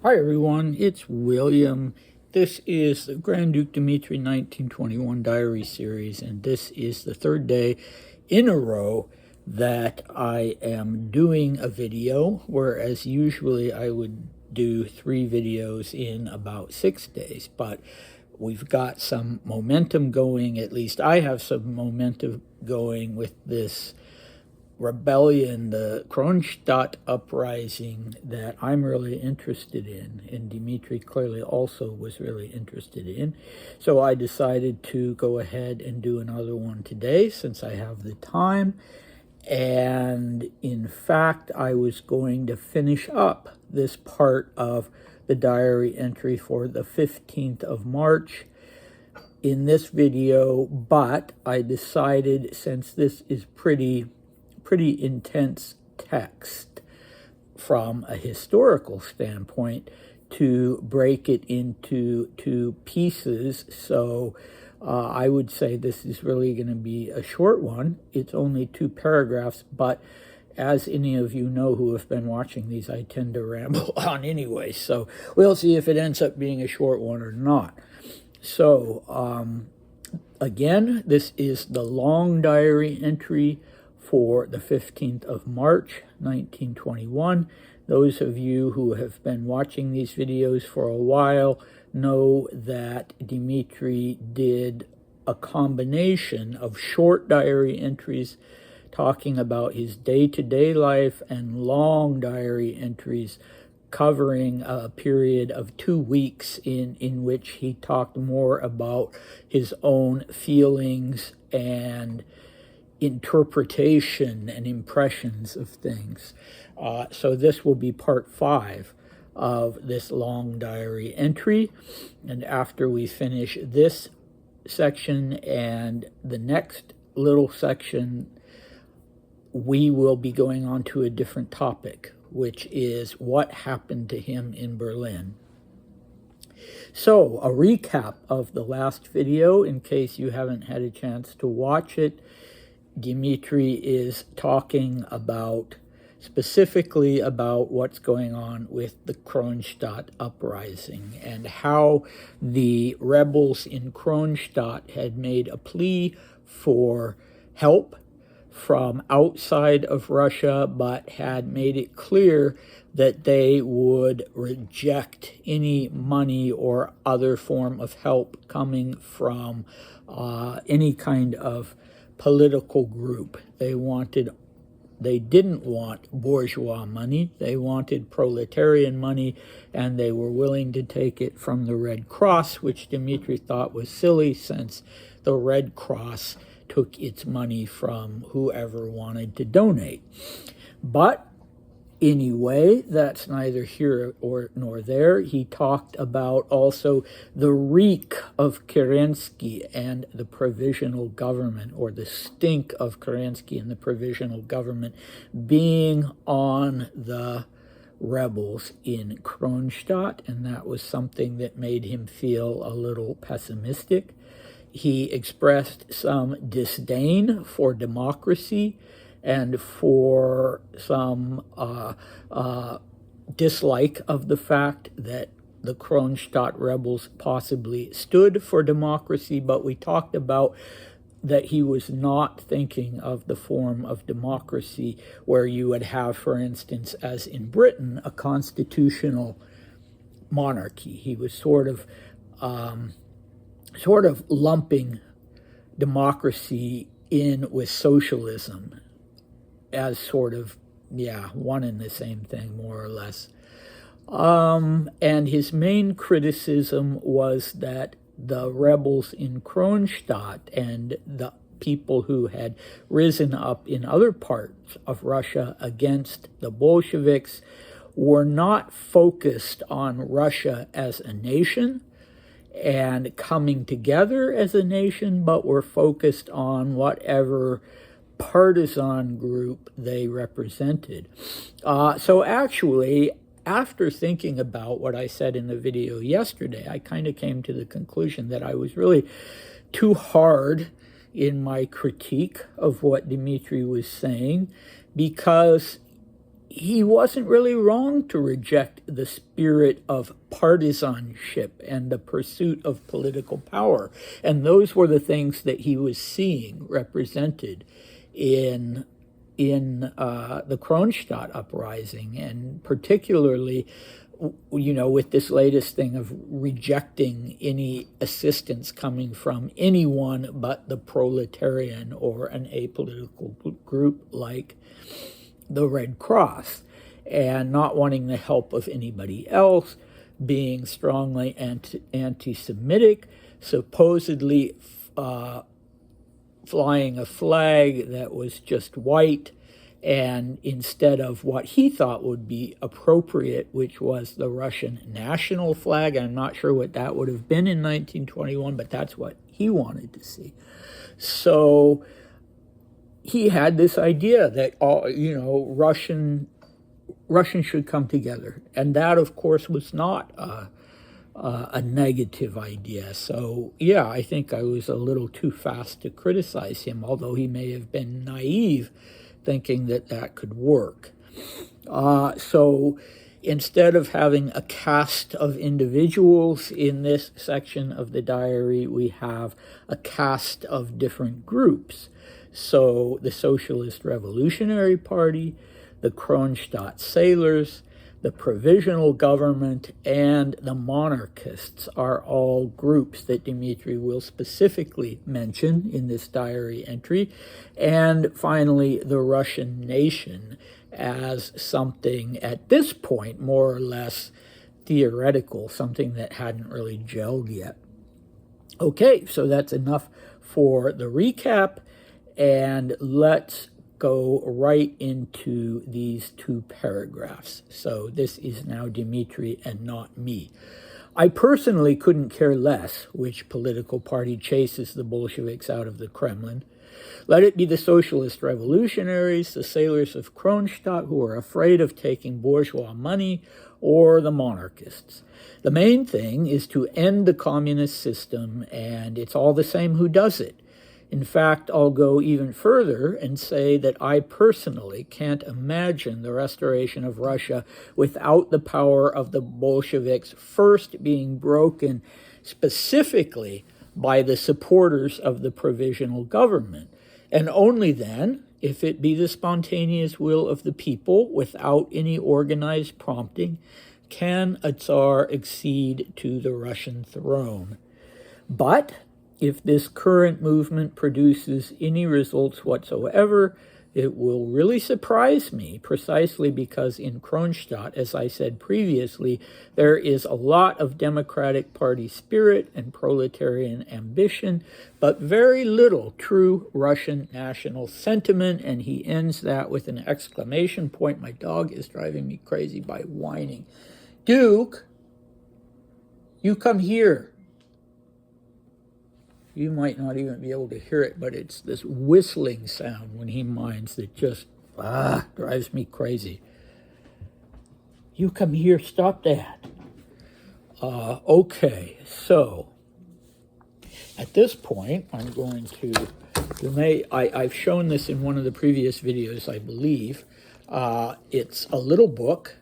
Hi everyone, it's William. This is the Grand Duke Dmitri 1921 Diary Series, and this is the third day in a row that I am doing a video, whereas usually I would do 3 videos in about 6 days, but we've got some momentum going. At least I have some momentum going with this rebellion, the Kronstadt uprising, that I'm really interested in, and Dmitri clearly also was really interested in. So I decided to go ahead and do another one today since I have the time. And in fact, I was going to finish up this part of the diary entry for the 15th of March in this video, but I decided, since this is pretty intense text from a historical standpoint, to break it into 2 pieces. So I would say this is really going to be a short one. It's only 2 paragraphs, but as any of you know who have been watching these, I tend to ramble on anyway. So we'll see if it ends up being a short one or not. So again, this is the long diary entry for the 15th of March, 1921. Those of you who have been watching these videos for a while know that Dmitri did a combination of short diary entries talking about his day-to-day life and long diary entries covering a period of 2 weeks in which he talked more about his own feelings and interpretation and impressions of things. So this will be part 5 of this long diary entry. And after we finish this section and the next little section, we will be going on to a different topic, which is what happened to him in Berlin. So a recap of the last video, in case you haven't had a chance to watch it. Dmitri is talking about, specifically about what's going on with the Kronstadt uprising and how the rebels in Kronstadt had made a plea for help from outside of Russia, but had made it clear that they would reject any money or other form of help coming from any kind of political group. They didn't want bourgeois money. They wanted proletarian money, and they were willing to take it from the Red Cross, which Dmitri thought was silly, since the Red Cross took its money from whoever wanted to donate. But anyway, that's neither here nor there. He talked about also the reek of Kerensky and the provisional government, or the stink of Kerensky and the provisional government, being on the rebels in Kronstadt, and that was something that made him feel a little pessimistic. He expressed some disdain for democracy and for some dislike of the fact that the Kronstadt rebels possibly stood for democracy, but we talked about that he was not thinking of the form of democracy where you would have, for instance, as in Britain, a constitutional monarchy. He was sort of lumping democracy in with socialism as sort of, one and the same thing, more or less. And his main criticism was that the rebels in Kronstadt and the people who had risen up in other parts of Russia against the Bolsheviks were not focused on Russia as a nation and coming together as a nation, but were focused on whatever partisan group they represented. So actually, after thinking about what I said in the video yesterday, I kind of came to the conclusion that I was really too hard in my critique of what Dmitri was saying, because he wasn't really wrong to reject the spirit of partisanship and the pursuit of political power. And those were the things that he was seeing represented in the Kronstadt uprising, and particularly, with this latest thing of rejecting any assistance coming from anyone but the proletarian or an apolitical group like the Red Cross, and not wanting the help of anybody else, being strongly anti-Semitic, supposedly flying a flag that was just white, and instead of what he thought would be appropriate, which was the Russian national flag. I'm not sure what that would have been in 1921, but that's what he wanted to see. So he had this idea that Russians should come together, and that, of course, was not a negative idea. So yeah, I think I was a little too fast to criticize him, although he may have been naive, thinking that that could work. So instead of having a cast of individuals in this section of the diary, we have a cast of different groups. So the Socialist Revolutionary Party, the Kronstadt Sailors, the Provisional Government, and the Monarchists are all groups that Dmitri will specifically mention in this diary entry. And finally, the Russian nation as something, at this point, more or less theoretical, something that hadn't really gelled yet. Okay, so that's enough for the recap, and let's go right into these two paragraphs. So this is now Dmitri and not me. I personally couldn't care less which political party chases the Bolsheviks out of the Kremlin. Let it be the Socialist Revolutionaries, the sailors of Kronstadt who are afraid of taking bourgeois money, or the monarchists. The main thing is to end the communist system, and it's all the same who does it. In fact, I'll go even further and say that I personally can't imagine the restoration of Russia without the power of the Bolsheviks first being broken specifically by the supporters of the provisional government, and only then, if it be the spontaneous will of the people without any organized prompting, can a Tsar accede to the Russian throne. But if this current movement produces any results whatsoever, it will really surprise me, precisely because in Kronstadt, as I said previously, there is a lot of Democratic Party spirit and proletarian ambition, but very little true Russian national sentiment, and he ends that with an exclamation point. My dog is driving me crazy by whining. Duke, you come here. You might not even be able to hear it, but it's this whistling sound when he minds that just drives me crazy. You come here, stop that. Okay, so at this point, I'm going to, I've shown this in one of the previous videos, I believe. It's a little book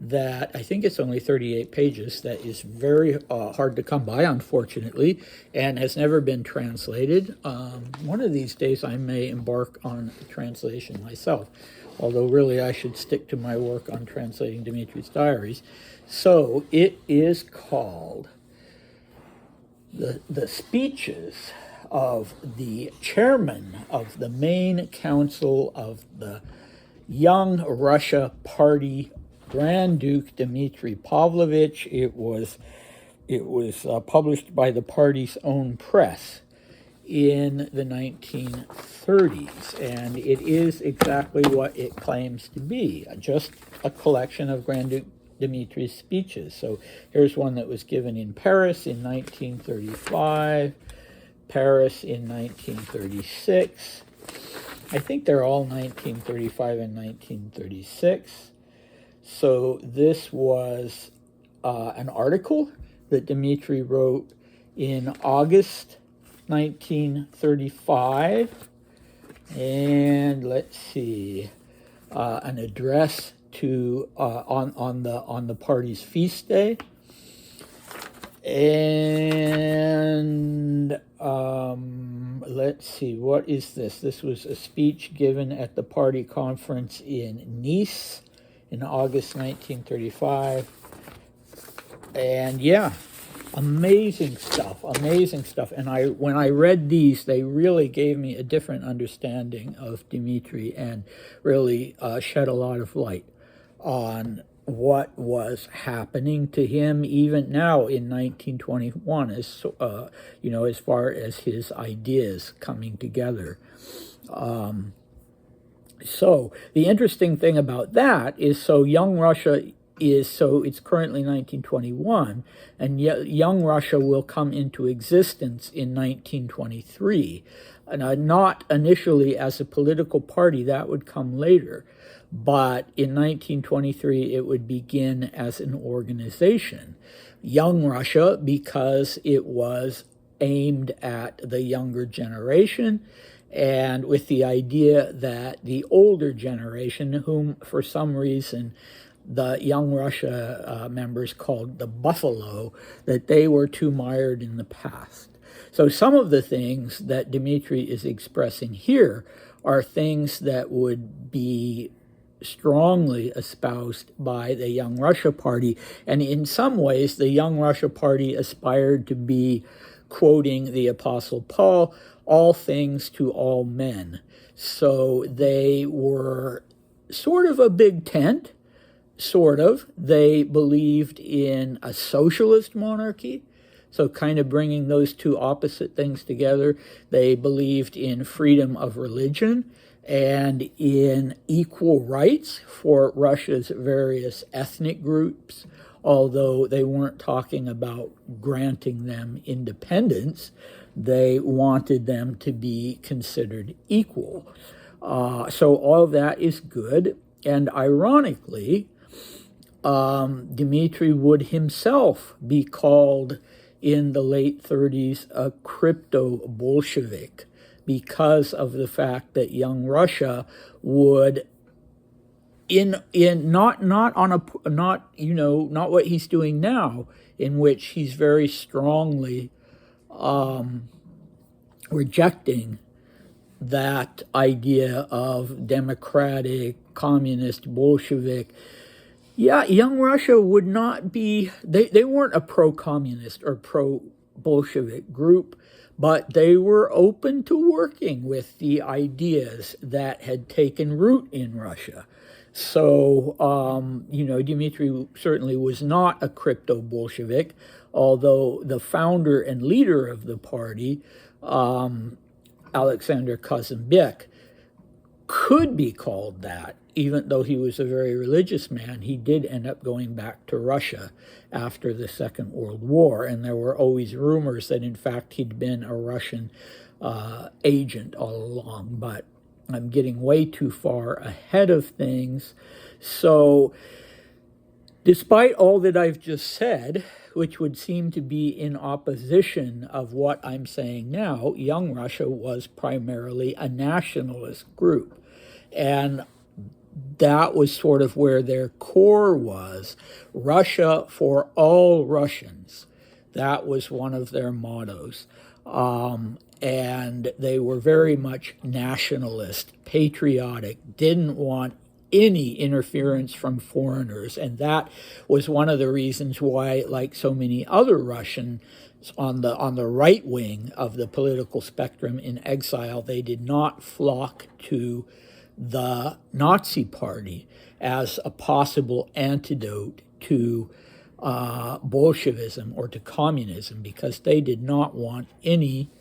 that I think it's only 38 pages, that is very hard to come by, unfortunately, and has never been translated. One of these days I may embark on a translation myself, although really I should stick to my work on translating Dmitri's diaries. So it is called The Speeches of the Chairman of the Main Council of the Young Russia Party, Grand Duke Dmitri Pavlovich. It was published by the party's own press in the 1930s, and it is exactly what it claims to be, just a collection of Grand Duke Dmitri's speeches. So here's one that was given in Paris in 1935, Paris in 1936. I think they're all 1935 and 1936. So this was an article that Dmitri wrote in August 1935. And let's see, an address to on the party's feast day. And let's see, what is this? This was a speech given at the party conference in Nice in August 1935. And yeah, amazing stuff. And when I read these, they really gave me a different understanding of Dmitri and really shed a lot of light on what was happening to him even now in 1921, as as far as his ideas coming together. So the interesting thing about that is, so Young Russia it's currently 1921, and yet Young Russia will come into existence in 1923. And not initially as a political party, that would come later. But in 1923, it would begin as an organization. Young Russia, because it was aimed at the younger generation, and with the idea that the older generation, whom for some reason the Young Russia members called the Buffalo, that they were too mired in the past. So some of the things that Dmitri is expressing here are things that would be strongly espoused by the Young Russia Party. And in some ways, the Young Russia Party aspired to be, quoting the Apostle Paul, all things to all men. So they were sort of a big tent, sort of. They believed in a socialist monarchy, so kind of bringing those two opposite things together. They believed in freedom of religion and in equal rights for Russia's various ethnic groups, although they weren't talking about granting them independence. They wanted them to be considered equal. So all of that is good. And ironically, Dmitri would himself be called in the late 30s a crypto-Bolshevik, because of the fact that Young Russia would not what he's doing now, in which he's very strongly rejecting that idea of democratic, communist, Bolshevik. Yeah, Young Russia would not be, they weren't a pro-communist or pro-Bolshevik group, but they were open to working with the ideas that had taken root in Russia. So, Dmitri certainly was not a crypto-Bolshevik, although the founder and leader of the party, Alexander Kazanbek, could be called that. Even though he was a very religious man, he did end up going back to Russia after the Second World War, and there were always rumors that, in fact, he'd been a Russian agent all along. But I'm getting way too far ahead of things. So, despite all that I've just said, which would seem to be in opposition of what I'm saying now, Young Russia was primarily a nationalist group. And that was sort of where their core was. Russia for all Russians. That was one of their mottos. And they were very much nationalist, patriotic, didn't want any interference from foreigners. And that was one of the reasons why, like so many other Russians on the right wing of the political spectrum in exile, they did not flock to the Nazi Party as a possible antidote to Bolshevism or to communism, because they did not want any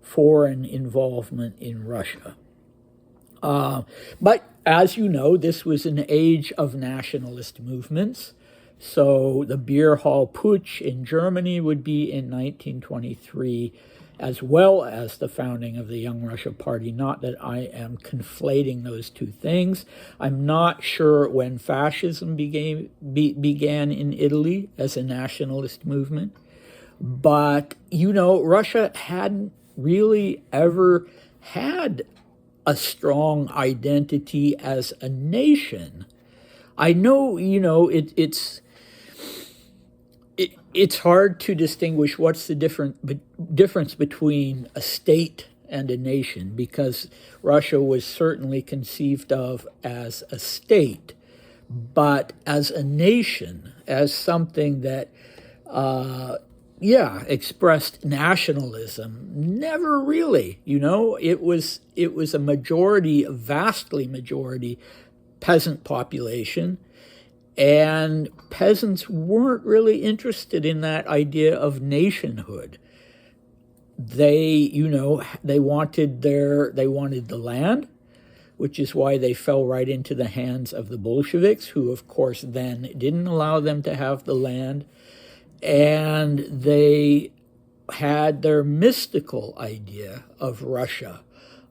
foreign involvement in Russia. But as you know, this was an age of nationalist movements. So the beer hall putsch in Germany would be in 1923, as well as the founding of the Young Russia Party. Not that I am conflating those two things. I'm not sure when fascism began in Italy as a nationalist movement. But, Russia hadn't really ever had a strong identity as a nation. I know, it's hard to distinguish what's the difference between a state and a nation, because Russia was certainly conceived of as a state, but as a nation, as something that, expressed nationalism. Never really, It was a majority, a vastly majority peasant population, and peasants weren't really interested in that idea of nationhood. They, they wanted the land, which is why they fell right into the hands of the Bolsheviks, who, of course, then didn't allow them to have the land. And they had their mystical idea of Russia,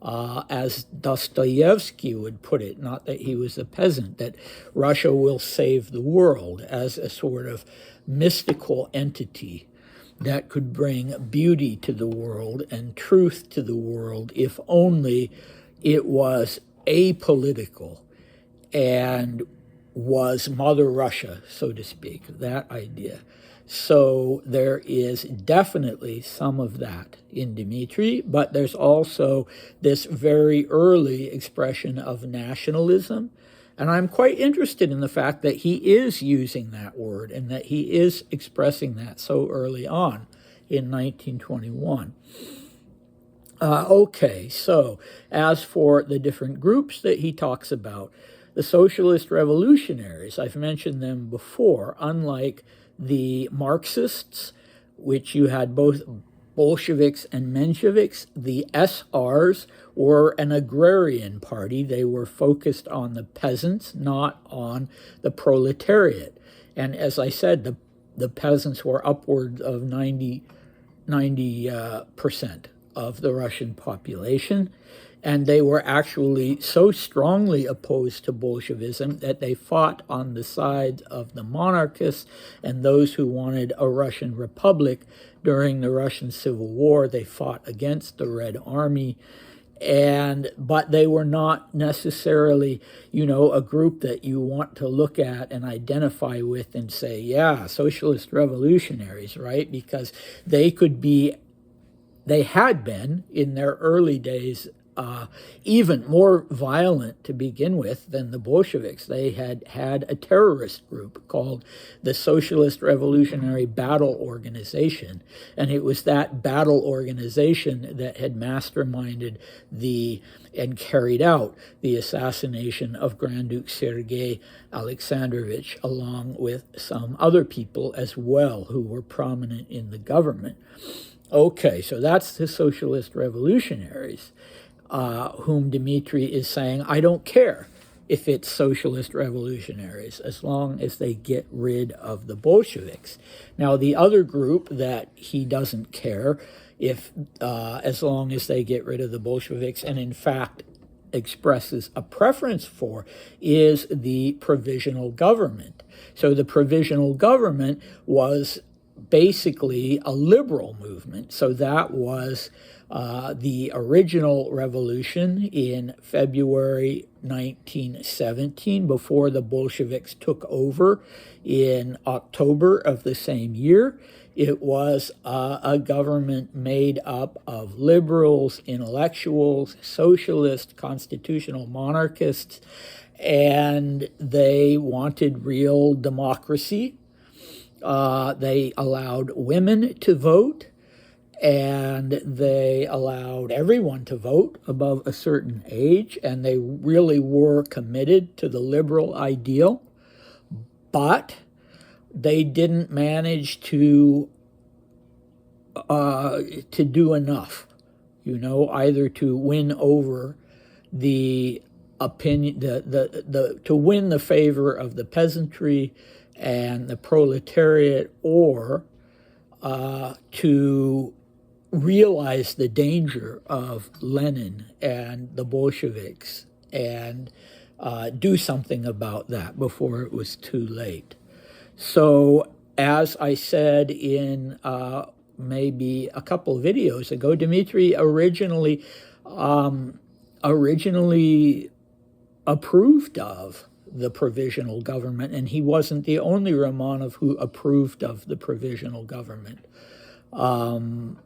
as Dostoevsky would put it, not that he was a peasant, that Russia will save the world, as a sort of mystical entity that could bring beauty to the world and truth to the world if only it was apolitical and was Mother Russia, so to speak, that idea. So there is definitely some of that in Dmitri, but there's also this very early expression of nationalism. And I'm quite interested in the fact that he is using that word and that he is expressing that so early on in 1921. Okay, so as for the different groups that he talks about, the socialist revolutionaries, I've mentioned them before, unlike the Marxists, which you had both Bolsheviks and Mensheviks. The SRs were an agrarian party. They were focused on the peasants, not on the proletariat. And as I said, the peasants were upwards of 90% of the Russian population. And they were actually so strongly opposed to Bolshevism that they fought on the side of the monarchists and those who wanted a Russian republic during the Russian Civil War. They fought against the Red Army, but they were not necessarily, a group that you want to look at and identify with and say, yeah, socialist revolutionaries, right? Because they had been in their early days even more violent to begin with than the Bolsheviks. They had a terrorist group called the Socialist Revolutionary Battle Organization, and it was that battle organization that had masterminded and carried out the assassination of Grand Duke Sergei Alexandrovich, along with some other people as well who were prominent in the government. Okay, so that's the socialist revolutionaries. Whom Dmitri is saying, I don't care if it's socialist revolutionaries, as long as they get rid of the Bolsheviks. Now, the other group that he doesn't care as long as they get rid of the Bolsheviks, and in fact expresses a preference for, is the provisional government. So the provisional government was basically a liberal movement. So that was the original revolution in February 1917, before the Bolsheviks took over in October of the same year. It was a government made up of liberals, intellectuals, socialists, constitutional monarchists, and they wanted real democracy. They allowed women to vote, and they allowed everyone to vote above a certain age, and they really were committed to the liberal ideal, but they didn't manage to do enough, either to win over the opinion, to win the favor of the peasantry and the proletariat, or to realize the danger of Lenin and the Bolsheviks and do something about that before it was too late. So, as I said in maybe a couple of videos ago, Dmitri originally approved of the provisional government, and he wasn't the only Romanov who approved of the provisional government. Grand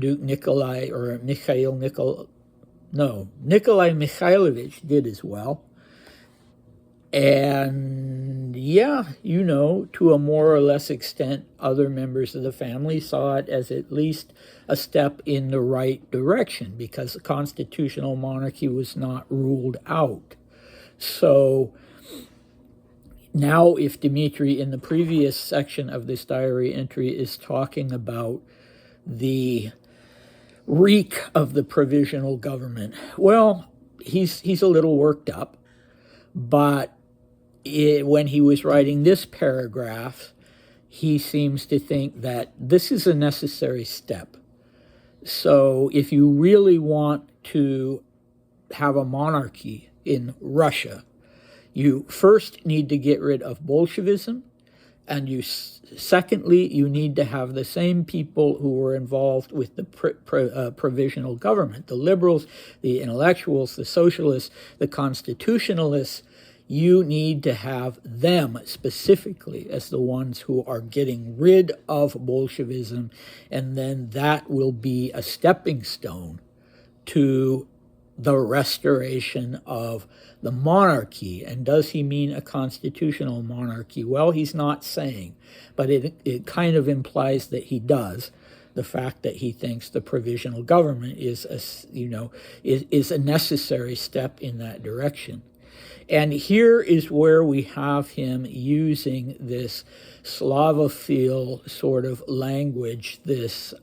Duke Nikolai Mikhailovich did as well. And yeah, to a more or less extent, other members of the family saw it as at least a step in the right direction, because the constitutional monarchy was not ruled out. So now, if Dmitri in the previous section of this diary entry is talking about the reek of the provisional government, well, he's a little worked up, but when he was writing this paragraph, he seems to think that this is a necessary step. So if you really want to have a monarchy in Russia, you first need to get rid of Bolshevism, and secondly, you need to have the same people who were involved with the provisional government, the liberals, the intellectuals, the socialists, the constitutionalists. You need to have them specifically as the ones who are getting rid of Bolshevism, and then that will be a stepping stone to the restoration of the monarchy. And does he mean a constitutional monarchy? Well, he's not saying, but it kind of implies that he does. The fact that he thinks the provisional government is a necessary step in that direction. And here is where we have him using this Slavophile sort of language, this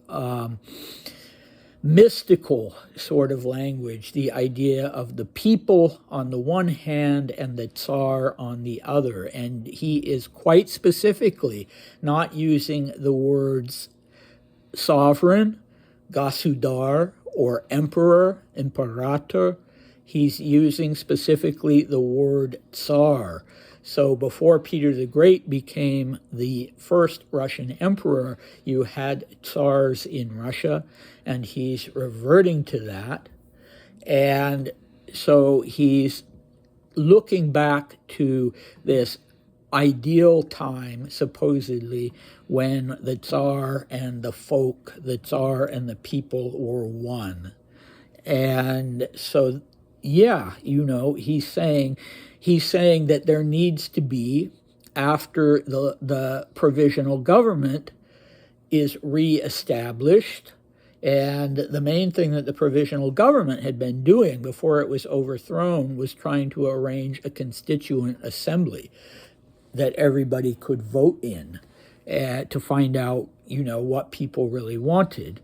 mystical sort of language, the idea of the people on the one hand and the Tsar on the other. And he is quite specifically not using the words sovereign, Gasudar, or emperor, imperator. He's using specifically the word Tsar. So before Peter the Great became the first Russian emperor, you had Tsars in Russia, and he's reverting to that. And so he's looking back to this ideal time, supposedly, when the Tsar and the folk, the Tsar and the people were one. And so yeah, he's saying that there needs to be, after the provisional government is reestablished, and the main thing that the provisional government had been doing before it was overthrown was trying to arrange a constituent assembly that everybody could vote in to find out, what people really wanted.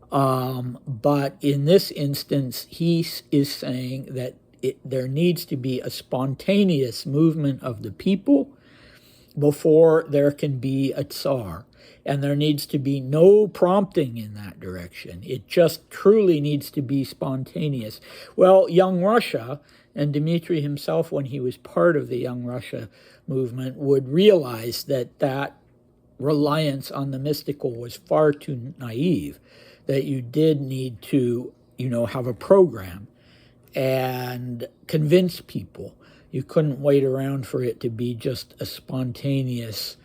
But in this instance, he is saying that there needs to be a spontaneous movement of the people before there can be a Tsar. And there needs to be no prompting in that direction. It just truly needs to be spontaneous. Well, Young Russia, and Dmitri himself, when he was part of the Young Russia movement, would realize that reliance on the mystical was far too naive, that you did need to, have a program and convince people. You couldn't wait around for it to be just a spontaneous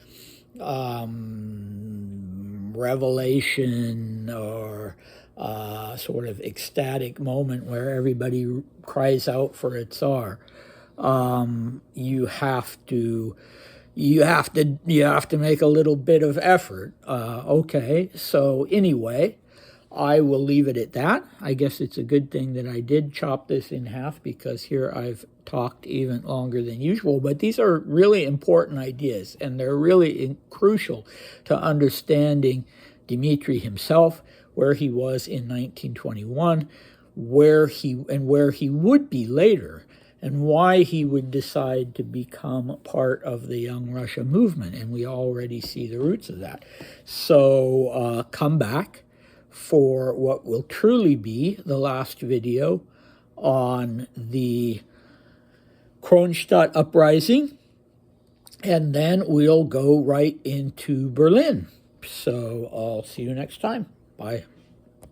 revelation or sort of ecstatic moment where everybody cries out for a Tsar. You have to make a little bit of effort. Okay, so anyway, I will leave it at that. I guess it's a good thing that I did chop this in half, because here I've talked even longer than usual. But these are really important ideas, and they're really crucial to understanding Dmitri himself, where he was in 1921, where he would be later, and why he would decide to become part of the Young Russia movement. And we already see the roots of that. So come back for what will truly be the last video on the Kronstadt uprising, and then we'll go right into Berlin. So I'll see you next time. Bye.